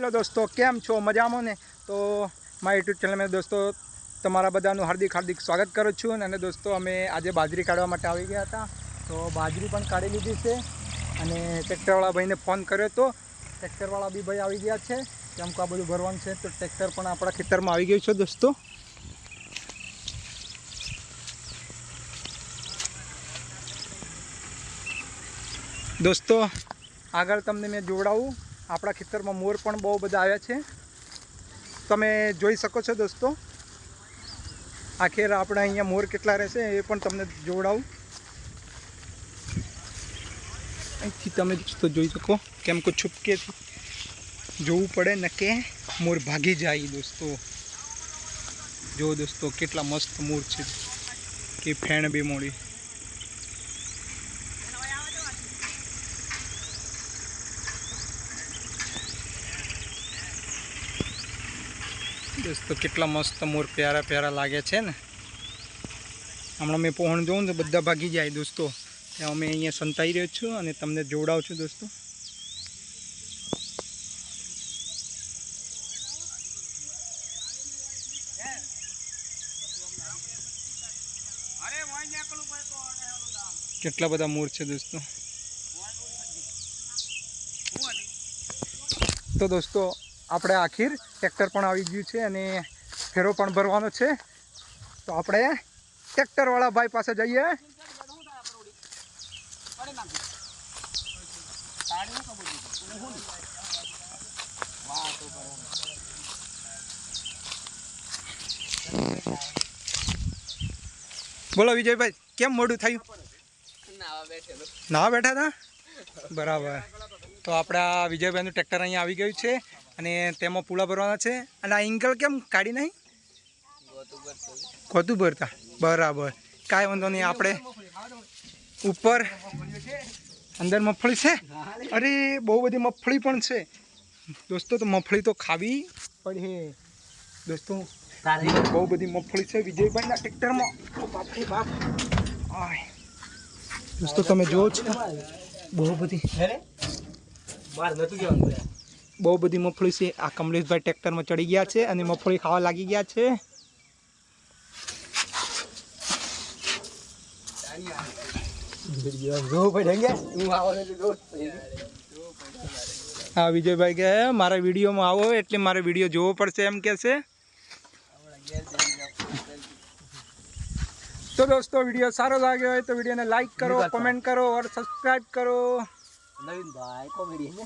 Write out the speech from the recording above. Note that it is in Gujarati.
हेलो दोस्तों, केम छो मजामां ने। तो माय यूट्यूब चैनल में दोस्तों तमारा बधानुं हार्दिक हार्दिक स्वागत करूँ छूं। अने दोस्तों अमे आज बाजरी काढवा माटे आवी गया था, तो बाजरी पण काढी लीधी छे अने ट्रेक्टरवाळा भाईने फोन कर्यो तो ट्रेक्टरवाळा बी भाई आवी गया छे केम के आ बधुं भरवानुं छे। तो ट्रेक्टर पण आपणा खेतरमां आवी गयुं छे दोस्तों। दोस्तों आगळ तमने मैं जोवडावुं, आपणा खेतरमां मोर पण बहु बधा आव्या छे, तमे जोई शको छो दोस्तों। आखिर આપણે અહીંયા મોર કેટલા રહેશે એ પણ તમને જોવડાવું। અહીંથી તમે તો જોઈ શકો કેમ કે છુપકેથી જોવું પડે ન કે મોર ભાગી જાય दोस्तों। જો दोस्तों કેટલા મસ્ત મોર છે કે ફેણ બે મોડી। दोस्तों કેટલા મસ્ત મોર प्यारा प्यारा लागे छे ने। हमणां मैं पહોંચ જોઉં तो बधा भागी जाए दोस्तों। ત્યાં मैं अहींया संताई रह्यो छुं अने तमने जोवडावुं छुं दोस्तों। કેટલા બધા મોર છે दोस्तों। तो दोस्तों આપણે આખીર ટ્રેક્ટર પણ આવી ગયું છે અને ફેરો પણ ભરવાનો છે। તો આપણે ટ્રેક્ટરવાળા ભાઈ પાસે જઈએ। બોલો વિજયભાઈ, કેમ મોડું થયું? નાવા બેઠા હતા બરાબર। તો આપણા વિજયભાઈનું ટ્રેક્ટર અહીંયા આવી ગયું છે અને તેમાં પૂળા ભરવાના છે। અને આ એંગલ કેમ કાઢી નહીં? ગોતું ભરતા બરાબર, કાંઈ વાંધો નહીં। આપણે ઉપર અંદર મગફળી છે। અરે બહુ બધી મગફળી પણ છે दोस्तों। તો મગફળી તો ખાવી પડે दोस्तों। બહુ બધી મગફળી છે વિજયભાઈના ટ્રેક્ટરમાં। બાપરે બાપ दोस्तों તમે જોવો છો બહુ બધી મગફળી છે। આ કમલેશભાઈ ટ્રેક્ટરમાં ચડી ગયા છે અને મગફળી ખાવા લાગી ગયા છે। હા વિજયભાઈ કે મારા વિડીયોમાં આવો એટલે મારે વિડીયો જોવો પડશે એમ કે છે। तो दोस्तों वीडियो सारो लगे हो तो वीडियो ने लाइक करो, कमेंट करो और सब्सक्राइब करो। नवीन भाई कॉमेडी है।